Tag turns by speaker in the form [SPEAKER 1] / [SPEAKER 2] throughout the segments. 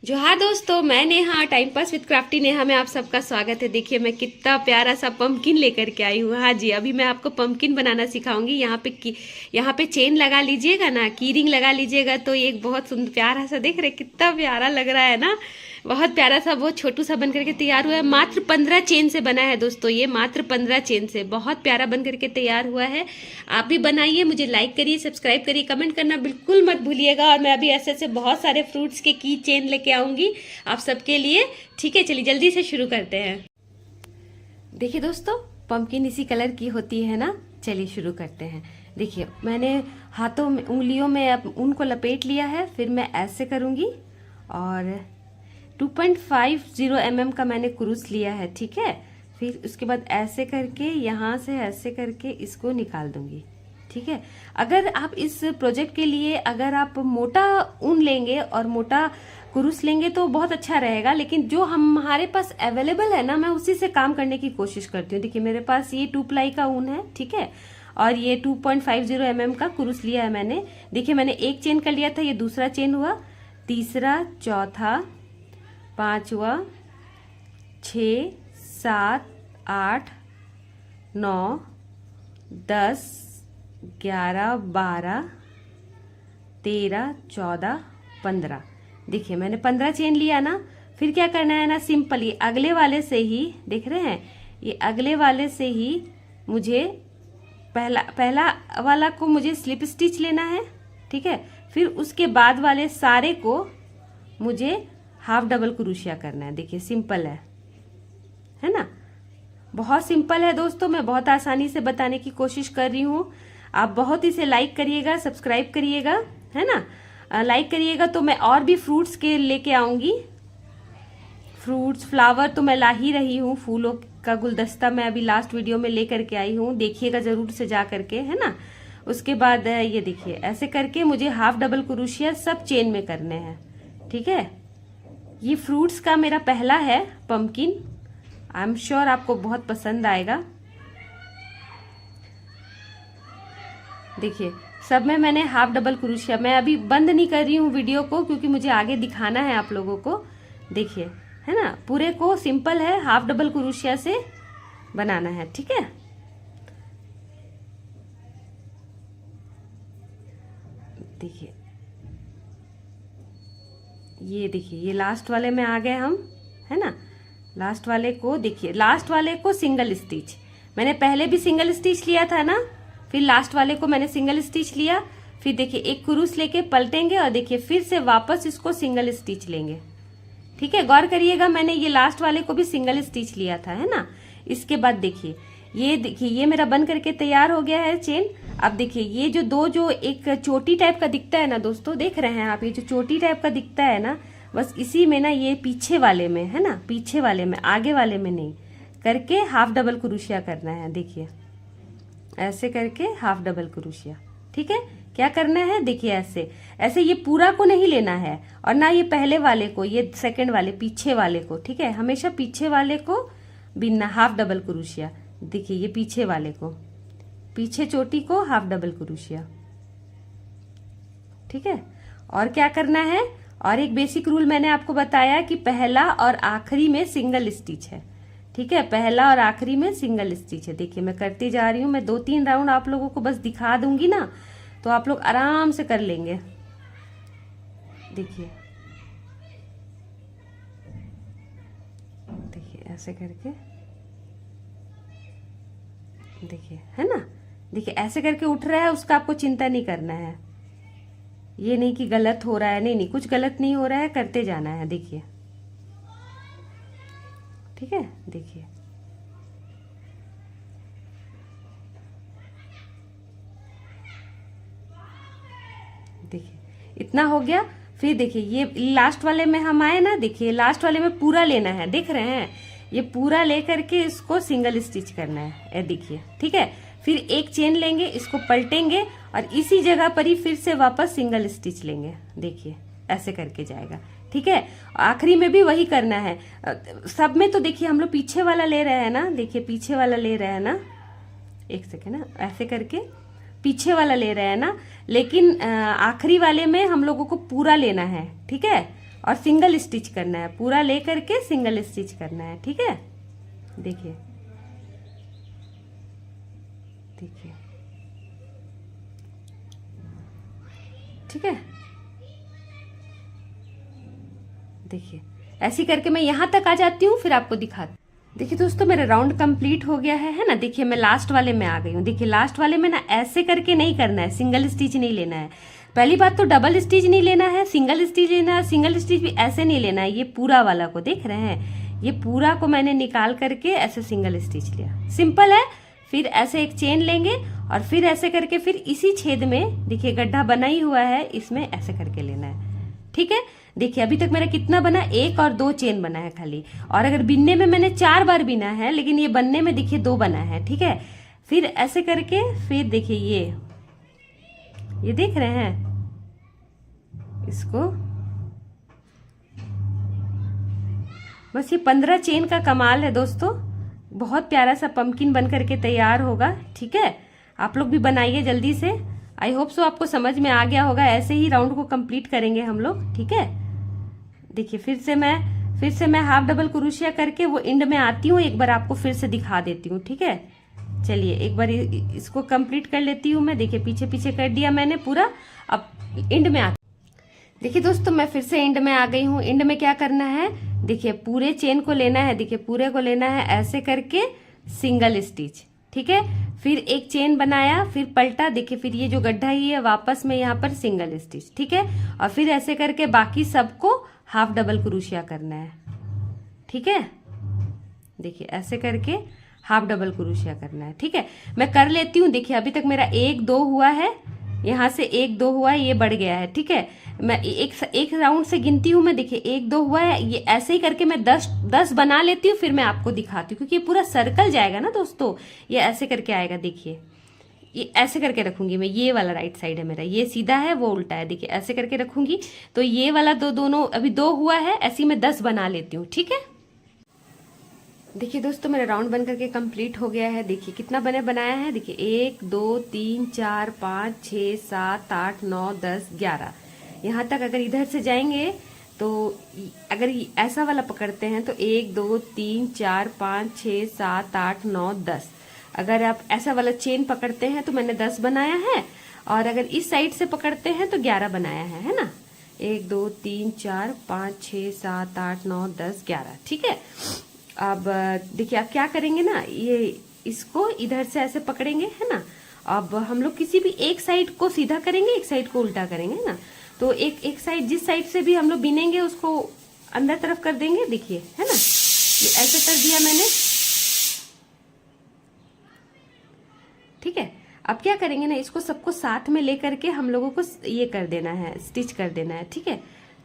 [SPEAKER 1] जोहार दोस्तों, मैं Neha time pass with crafty Neha में आप सबका स्वागत है। देखिए मैं कितना प्यारा सा पंपकिन लेकर के आई हूँ। हाँ जी, अभी मैं आपको पंपकिन बनाना सिखाऊंगी। यहाँ पे चेन लगा लीजिएगा ना, की रिंग लगा लीजिएगा तो ये एक बहुत सुंदर प्यारा सा, देख रहे कितना प्यारा लग रहा है ना। बहुत प्यारा सा, बहुत छोटू सा बन करके तैयार हुआ है। मात्र 15 चेन से बना है दोस्तों, ये मात्र 15 चेन से बहुत प्यारा बन करके तैयार हुआ है। आप भी बनाइए, मुझे लाइक करिए, सब्सक्राइब करिए, कमेंट करना बिल्कुल मत भूलिएगा। और मैं अभी ऐसे ऐसे बहुत सारे फ्रूट्स के की चेन लेके आऊंगी आप सबके लिए। ठीक है, चलिए जल्दी से शुरू करते हैं। देखिए दोस्तों, पंपकिन इसी कलर की होती है ना। चलिए शुरू करते हैं। देखिए मैंने हाथों में, उंगलियों में ऊन को लपेट लिया है। फिर मैं ऐसे करूंगी और 2.50 mm का मैंने क्रूस लिया है। ठीक है, फिर उसके बाद ऐसे करके यहाँ से ऐसे करके इसको निकाल दूंगी। ठीक है, अगर आप इस प्रोजेक्ट के लिए अगर आप मोटा ऊन लेंगे और मोटा क्रूस लेंगे तो बहुत अच्छा रहेगा, लेकिन जो हमारे पास अवेलेबल है ना, मैं उसी से काम करने की कोशिश करती हूँ। देखिए मेरे पास ये 2 प्लाई का ऊन है। ठीक है, और ये 2.50 mm का क्रूस लिया है मैंने। देखिए मैंने एक चेन कर लिया था, ये दूसरा चेन हुआ, तीसरा, चौथा, पांचवा, 6, 7, 8, 9, 10, 11, 12, 13, 14, 15। देखिए मैंने 15 चेन लिया ना। फिर क्या करना है ना, सिंपल ये अगले वाले से ही, देख रहे हैं, ये अगले वाले से ही मुझे पहला वाला को मुझे स्लिप स्टिच लेना है। ठीक है, फिर उसके बाद वाले सारे को मुझे हाफ डबल क्रोशिया करना है। देखिए सिंपल है ना, बहुत सिंपल है दोस्तों। मैं बहुत आसानी से बताने की कोशिश कर रही हूँ। आप बहुत इसे लाइक करिएगा, सब्सक्राइब करिएगा, है ना। लाइक करिएगा तो मैं और भी फ्रूट्स के लेके आऊंगी। फ्रूट्स, फ्लावर तो मैं ला ही रही हूँ। फूलों का गुलदस्ता मैं अभी लास्ट वीडियो में लेकर के आई हूँ, देखिएगा जरूर से जा करके, है ना। उसके बाद ये देखिए ऐसे करके मुझे हाफ डबल क्रोशिया सब चेन में करने हैं। ठीक है, ये फ्रूट्स का मेरा पहला है पंपकिन। आई एम श्योर आपको बहुत पसंद आएगा। देखिए सब में मैंने हाफ डबल क्रोशिया, मैं अभी बंद नहीं कर रही हूँ वीडियो को क्योंकि मुझे आगे दिखाना है आप लोगों को। देखिए है ना, पूरे को सिंपल है, हाफ डबल क्रोशिया से बनाना है। ठीक है, देखिए ये देखिए ये लास्ट वाले में आ गए हम, है ना। लास्ट वाले को देखिए, लास्ट वाले को सिंगल स्टिच, मैंने पहले भी सिंगल स्टिच लिया था ना, फिर लास्ट वाले को मैंने सिंगल स्टिच लिया। फिर देखिए एक क्रूस लेके पलटेंगे और देखिए फिर से वापस इसको सिंगल स्टिच लेंगे। ठीक है, गौर करिएगा, मैंने ये लास्ट वाले को भी सिंगल स्टिच लिया था, है ना। इसके बाद देखिए ये मेरा बन करके तैयार हो गया है चेन। अब देखिए ये जो एक चोटी टाइप का दिखता है ना दोस्तों, देख रहे हैं आप, ये जो चोटी टाइप का दिखता है ना, बस इसी में ना, ये पीछे वाले में, है ना, पीछे वाले में, आगे वाले में नहीं, करके हाफ डबल क्रोशिया करना है। देखिए ऐसे करके हाफ डबल क्रोशिया। ठीक है, क्या करना है, देखिए ऐसे ऐसे, ये पूरा को नहीं लेना है और ना ये पहले वाले को, ये सेकंड वाले पीछे वाले को। ठीक है, हमेशा पीछे वाले को बिना हाफ डबल क्रोशिया। देखिए ये पीछे वाले को, पीछे चोटी को हाफ डबल क्रोशिया। ठीक है, और क्या करना है, और एक बेसिक रूल मैंने आपको बताया कि पहला और आखिरी में सिंगल स्टिच है। ठीक है, पहला और आखिरी में सिंगल स्टिच है। देखिए मैं करती जा रही हूँ, मैं 2-3 राउंड आप लोगों को बस दिखा दूंगी ना, तो आप लोग आराम से कर लेंगे। देखिए देखिए ऐसे करके, देखिए है ना, देखिए ऐसे करके उठ रहा है, उसका आपको चिंता नहीं करना है। ये नहीं कि गलत हो रहा है, नहीं, कुछ गलत नहीं हो रहा है, करते जाना है। देखिए ठीक है, देखिए देखिए इतना हो गया। फिर देखिए ये लास्ट वाले में हम आए ना, देखिए लास्ट वाले में पूरा लेना है, देख रहे हैं, ये पूरा लेकर के इसको सिंगल स्टिच करना है। देखिए ठीक है, फिर एक चेन लेंगे, इसको पलटेंगे और इसी जगह पर ही फिर से वापस सिंगल स्टिच लेंगे। देखिए ऐसे करके जाएगा। ठीक है, आखिरी में भी वही करना है। सब में तो देखिए हम लोग पीछे वाला ले रहे हैं ना, देखिए पीछे वाला ले रहे हैं ना, एक सेकेंड ना, ऐसे करके पीछे वाला ले रहे हैं ना, लेकिन आखिरी वाले में हम लोगों को पूरा लेना है। ठीक है, और सिंगल स्टिच करना है, पूरा ले करके सिंगल स्टिच करना है। ठीक है, देखिए देखिए, ठीक है, देखिए ऐसे करके मैं यहां तक आ जाती हूँ, फिर आपको दिखाती। देखिए दोस्तों, मेरा राउंड कंप्लीट हो गया है ना। देखिए मैं लास्ट वाले में आ गई हूँ। देखिए लास्ट वाले में ना ऐसे करके नहीं करना है, सिंगल स्टिच नहीं लेना है। पहली बात तो डबल स्टिच नहीं लेना है, सिंगल स्टिच लेना है। सिंगल स्टिच भी ऐसे नहीं लेना है। ये पूरा वाला को देख रहे हैं, ये पूरा को मैंने निकाल करके ऐसे सिंगल स्टिच लिया, सिंपल है। फिर ऐसे एक चेन लेंगे और फिर ऐसे करके फिर इसी छेद में देखिए गड्ढा बना ही हुआ है, इसमें ऐसे करके लेना है। ठीक है, देखिए अभी तक मेरा कितना बना, 1 और 2 चेन बना है खाली। और अगर बिनने में मैंने 4 बार बिना है, लेकिन ये बनने में देखिए 2 बना है। ठीक है, फिर ऐसे करके फिर देखिए ये देख रहे हैं इसको, बस ये 15 चेन का कमाल है दोस्तों। बहुत प्यारा सा पंपकिन बन करके तैयार होगा। ठीक है, आप लोग भी बनाइए जल्दी से। आई होप सो आपको समझ में आ गया होगा। ऐसे ही राउंड को कंप्लीट करेंगे हम लोग। ठीक है, देखिए फिर से मैं हाफ डबल क्रोशिया करके वो एंड में आती हूँ, एक बार आपको फिर से दिखा देती हूँ। ठीक है, चलिए एक बार इसको कंप्लीट कर लेती हूँ मैं। देखिए पीछे पीछे कर दिया मैंने पूरा, अब एंड में आती। देखिए दोस्तों, मैं फिर से एंड में आ गई हूँ। एंड में क्या करना है, देखिए पूरे चेन को लेना है। देखिए पूरे को लेना है ऐसे करके सिंगल स्टिच। ठीक है, फिर एक चेन बनाया, फिर पलटा। देखिए फिर ये जो गड्ढा ही है वापस में यहाँ पर सिंगल स्टिच। ठीक है, और फिर ऐसे करके बाकी सबको हाफ डबल क्रोशिया करना है। ठीक है, देखिए ऐसे करके हाफ डबल क्रोशिया करना है। ठीक है, मैं कर लेती हूँ। देखिए अभी तक मेरा 1 2 हुआ है, यहाँ से 1 2 हुआ है, ये बढ़ गया है। ठीक है, मैं एक राउंड से गिनती हूँ मैं। देखिए 1 2 हुआ है, ये ऐसे ही करके मैं 10 बना लेती हूँ, फिर मैं आपको दिखाती हूँ, क्योंकि ये पूरा सर्कल जाएगा ना दोस्तों। ये ऐसे करके आएगा। देखिए ये ऐसे करके रखूंगी मैं। ये वाला राइट साइड है मेरा, ये सीधा है वो उल्टा है। देखिए ऐसे करके रखूंगी, तो ये वाला दोनों अभी 2 हुआ है, ऐसे ही मैं 10 बना लेती हूँ। ठीक है, देखिए दोस्तों मेरा राउंड बन करके कंप्लीट हो गया है। देखिए कितना बनाया है। देखिए 1 2 3 4 5 6 7 8 9 10 11, यहाँ तक अगर इधर से जाएंगे तो अगर ऐसा वाला पकड़ते हैं तो 1 2 3 4 5 6 7 8 9 10। अगर आप ऐसा वाला चेन पकड़ते हैं तो मैंने 10 बनाया है, और अगर इस साइड से पकड़ते हैं तो 11 बनाया है ना। 1 2 3 4 5 6 7 8 9 10 11। ठीक है, अब देखिए आप क्या करेंगे ना, ये इसको इधर से ऐसे पकड़ेंगे है ना। अब हम लोग किसी भी एक साइड को सीधा करेंगे, एक साइड को उल्टा करेंगे ना। तो एक साइड, जिस साइड से भी हम लोग बिनेंगे उसको अंदर तरफ कर देंगे। देखिए है ना, ये ऐसे कर दिया मैंने। ठीक है, अब क्या करेंगे ना, इसको सबको साथ में लेकर के हम लोगों को ये कर देना है, स्टिच कर देना है। ठीक है,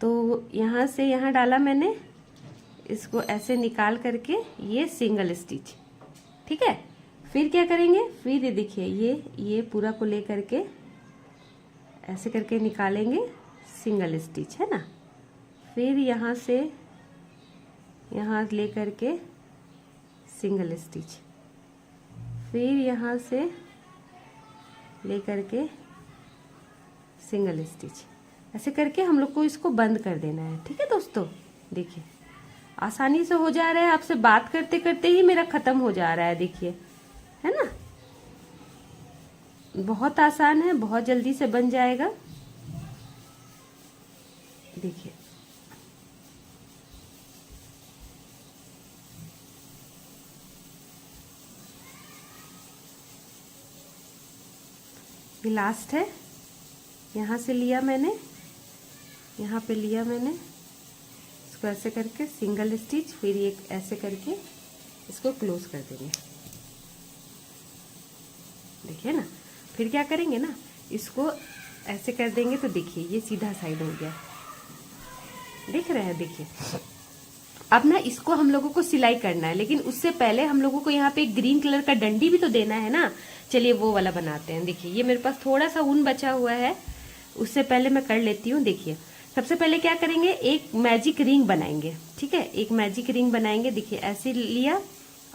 [SPEAKER 1] तो यहाँ से यहाँ डाला मैंने, इसको ऐसे निकाल करके ये सिंगल स्टिच। ठीक है, फिर क्या करेंगे, फिर ये देखिए ये पूरा को ले करके ऐसे करके निकालेंगे सिंगल स्टिच है ना। फिर यहाँ से यहाँ ले करके सिंगल स्टिच, फिर यहाँ से ले करके सिंगल स्टिच, ऐसे करके हम लोग को इसको बंद कर देना है। ठीक है दोस्तों, देखिए आसानी से हो जा रहा है। आपसे बात करते करते ही मेरा खत्म हो जा रहा है। देखिए है ना, बहुत आसान है, बहुत जल्दी से बन जाएगा। देखिए ये लास्ट है, यहाँ से लिया मैंने, यहाँ पे लिया मैंने, इसको ऐसे करके सिंगल स्टिच, फिर एक ऐसे करके इसको क्लोज कर देंगे। देखिए ना, फिर क्या करेंगे ना, इसको ऐसे कर देंगे तो देखिए ये सीधा साइड हो गया, देख रहे हैं। देखिए अब ना इसको हम लोगों को सिलाई करना है, लेकिन उससे पहले हम लोगों को यहाँ पे एक ग्रीन कलर का डंडी भी तो देना है ना। चलिए वो वाला बनाते हैं। देखिए ये मेरे पास थोड़ा सा ऊन बचा हुआ है, उससे पहले मैं कर लेती हूँ। देखिए सबसे पहले क्या करेंगे, एक मैजिक रिंग बनाएंगे। ठीक है, एक मैजिक रिंग बनाएंगे। देखिए ऐसे लिया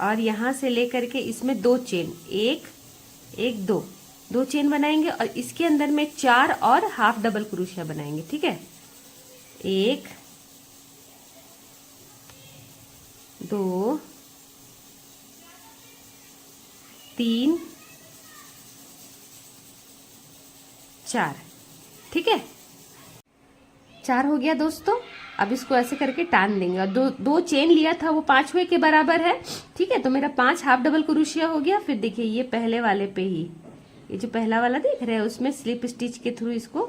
[SPEAKER 1] और यहाँ से ले करके इसमें 2 चेन, एक 2 चेन बनाएंगे, और इसके अंदर में 4 और हाफ डबल क्रोशिया बनाएंगे। ठीक है, 1 2 3 4। ठीक है, 4 हो गया दोस्तों। अब इसको ऐसे करके टान देंगे और दो चेन लिया था वो 5वें के बराबर है। ठीक है, तो मेरा 5 हाफ डबल क्रोशिया हो गया। फिर देखिए ये पहले वाले पे ही, ये जो पहला वाला देख रहे हैं उसमें स्लिप स्टिच के थ्रू इसको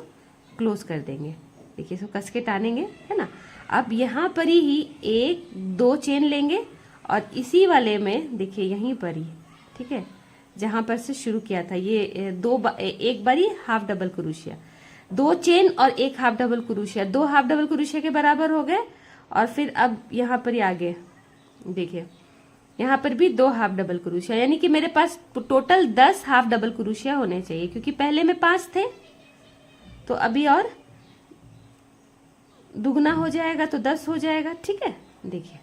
[SPEAKER 1] क्लोज कर देंगे। देखिए इसको कस के टानेंगे, है ना। अब यहाँ पर ही 1 2 चेन लेंगे और इसी वाले में देखिए यहीं पर ही, ठीक है, जहां पर से शुरू किया था ये एक बारी हाफ डबल क्रोशिया, 2 चेन और 1 half double crochet, 2 half double crochet के बराबर हो गए। और फिर अब यहाँ पर ही आगे देखिए यहाँ पर भी 2 हाफ डबल क्रोशिया, यानी कि मेरे पास टोटल 10 हाफ डबल क्रोशिया होने चाहिए, क्योंकि पहले में 5 थे तो अभी और दुगना हो जाएगा तो 10 हो जाएगा। ठीक है, देखिए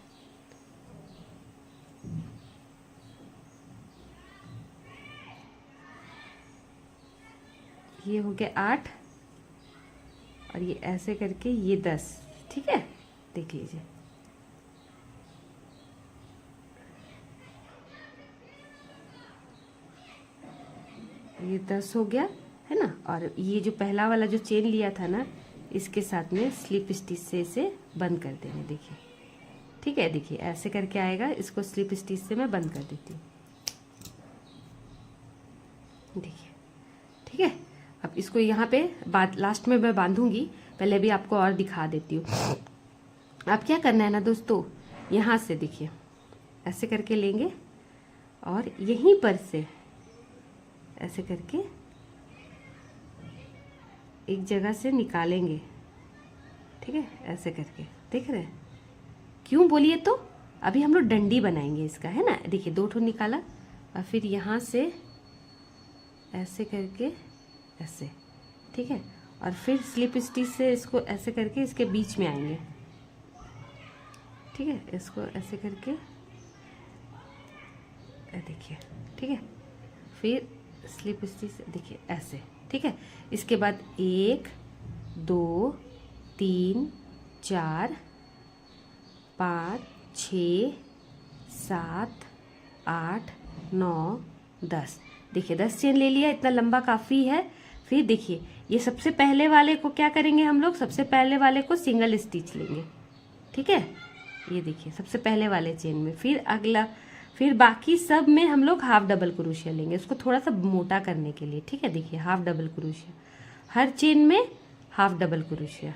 [SPEAKER 1] ये हो गया 8 और ये ऐसे करके ये 10। ठीक है, देख लीजिए ये 10 हो गया, है ना। और ये जो पहला वाला जो चेन लिया था ना, इसके साथ में स्लिप स्टिच से इसे बंद कर देंगे। देखिए, ठीक है, देखिए ऐसे करके आएगा, इसको स्लिप स्टिच से मैं बंद कर देती हूँ। देखिए, ठीक है। अब इसको यहाँ पे लास्ट में मैं बांधूंगी, पहले भी आपको और दिखा देती हूँ। अब क्या करना है ना दोस्तों, यहाँ से देखिए ऐसे करके लेंगे और यहीं पर से ऐसे करके एक जगह से निकालेंगे। ठीक है, ऐसे करके, देख रहे हैं क्यों बोलिए तो, अभी हम लोग डंडी बनाएंगे इसका, है ना। देखिए 2 ठो निकाला और फिर यहाँ से ऐसे करके ऐसे, ठीक है, और फिर स्लिप स्टिच से इसको ऐसे करके इसके बीच में आएंगे। ठीक है, इसको ऐसे करके देखिए, ठीक है, फिर स्लिप स्टिच से देखिए ऐसे। ठीक है, इसके बाद 1 2 3 4 5 6 7 8 9 10। देखिए 10 चेन ले लिया, इतना लंबा काफी है। फिर देखिए ये सबसे पहले वाले को क्या करेंगे हम लोग, सबसे पहले वाले को सिंगल स्टिच लेंगे। ठीक है, ये देखिए सबसे पहले वाले चेन में, फिर अगला, फिर बाकी सब में हम लोग हाफ डबल क्रोशिया लेंगे, उसको थोड़ा सा मोटा करने के लिए। ठीक है, देखिए हाफ डबल क्रोशिया, हर चेन में हाफ डबल क्रोशिया।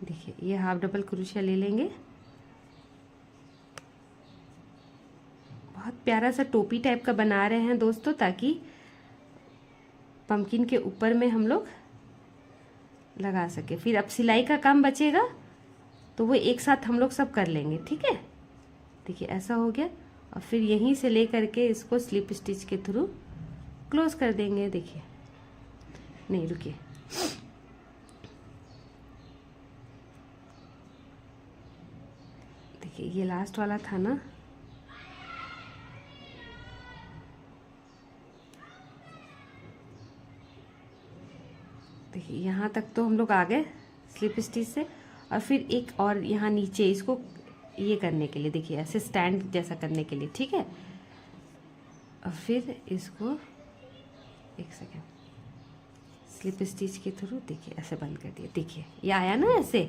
[SPEAKER 1] देखिए ये हाफ डबल क्रोशिया ले लेंगे। बहुत प्यारा सा टोपी टाइप का बना रहे हैं दोस्तों, ताकि पंपकिन के ऊपर में हम लोग लगा सके। फिर अब सिलाई का काम बचेगा तो वो एक साथ हम लोग सब कर लेंगे। ठीक है, देखिए ऐसा हो गया और फिर यहीं से ले करके इसको स्लिप स्टिच के थ्रू क्लोज कर देंगे। देखिए, नहीं रुकिए, देखिए ये लास्ट वाला था ना, देखिए यहाँ तक तो हम लोग आ गए स्लिप स्टिच से। और फिर एक और यहाँ नीचे इसको ये करने के लिए, देखिए ऐसे स्टैंड जैसा करने के लिए। ठीक है, और फिर इसको एक सेकेंड स्लिप स्टिच के थ्रू देखिए ऐसे बंद कर दिया। देखिए ये आया ना ऐसे,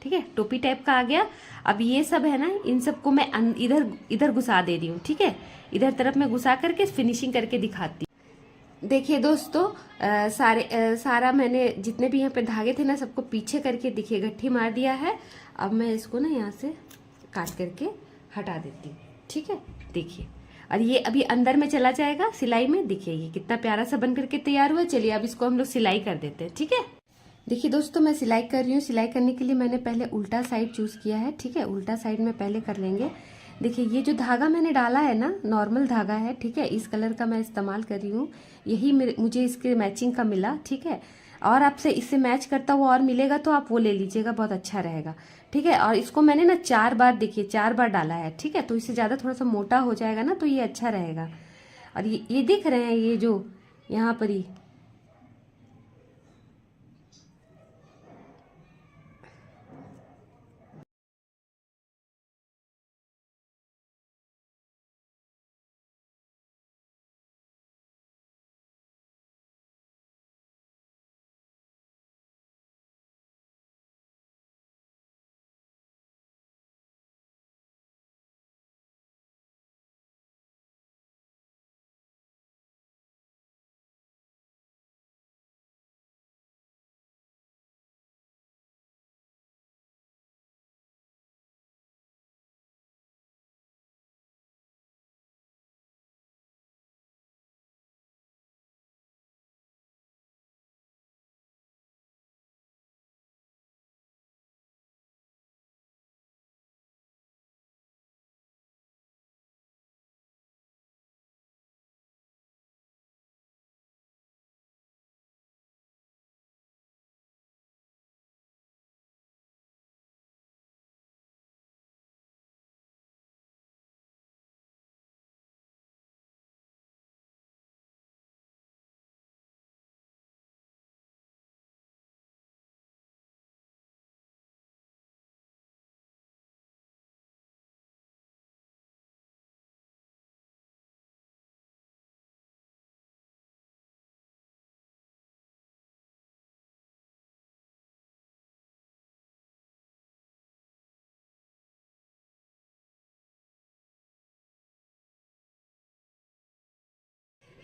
[SPEAKER 1] ठीक है, टोपी टाइप का आ गया। अब ये सब है ना, इन सबको मैं इधर इधर घुसा दे रही हूँ। ठीक है, इधर तरफ मैं घुसा करके फिनिशिंग करके दिखाती हूँ। देखिए दोस्तों सारा मैंने जितने भी यहाँ पे धागे थे ना, सबको पीछे करके देखिए गट्ठी मार दिया है। अब मैं इसको ना यहाँ से काट करके हटा देती हूँ। ठीक है, देखिए, और ये अभी अंदर में चला जाएगा सिलाई में। देखिए ये कितना प्यारा सा बन करके तैयार हुआ। चलिए अब इसको हम लोग सिलाई कर देते हैं। ठीक है, देखिए दोस्तों मैं सिलाई कर रही हूँ। सिलाई करने के लिए मैंने पहले उल्टा साइड चूज किया है। ठीक है, उल्टा साइड में पहले कर लेंगे। देखिए ये जो धागा मैंने डाला है ना, नॉर्मल धागा है। ठीक है, इस कलर का मैं इस्तेमाल कर रही हूँ, यही मुझे इसके मैचिंग का मिला। ठीक है, और आपसे इससे मैच करता हुआ और मिलेगा तो आप वो ले लीजिएगा, बहुत अच्छा रहेगा। ठीक है, और इसको मैंने ना 4 बार, देखिए 4 बार डाला है। ठीक है, तो इससे ज़्यादा थोड़ा सा मोटा हो जाएगा ना, तो ये अच्छा रहेगा। और ये देख रहे हैं, ये जो यहाँ पर ही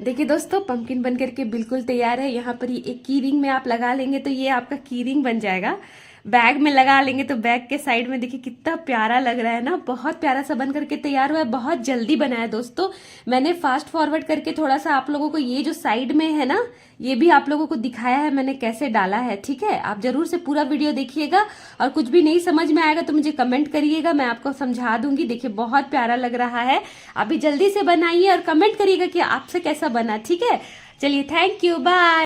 [SPEAKER 1] देखिए दोस्तों, पंपकिन बन करके बिल्कुल तैयार है। यहाँ पर ये एक की रिंग में आप लगा लेंगे तो ये आपका की रिंग बन जाएगा। बैग में लगा लेंगे तो बैग के साइड में देखिए कितना प्यारा लग रहा है ना, बहुत प्यारा सा बन करके तैयार हुआ है। बहुत जल्दी बनाया दोस्तों, मैंने फास्ट फॉरवर्ड करके थोड़ा सा आप लोगों को ये जो साइड में है ना, ये भी आप लोगों को दिखाया है मैंने कैसे डाला है। ठीक है, आप जरूर से पूरा वीडियो देखिएगा, और कुछ भी नहीं समझ में आएगा तो मुझे कमेंट करिएगा, मैं आपको समझा दूंगी। देखिए बहुत प्यारा लग रहा है। अभी जल्दी से बनाइए और कमेंट करिएगा कि आपसे कैसा बना। ठीक है, चलिए, थैंक यू, बाय।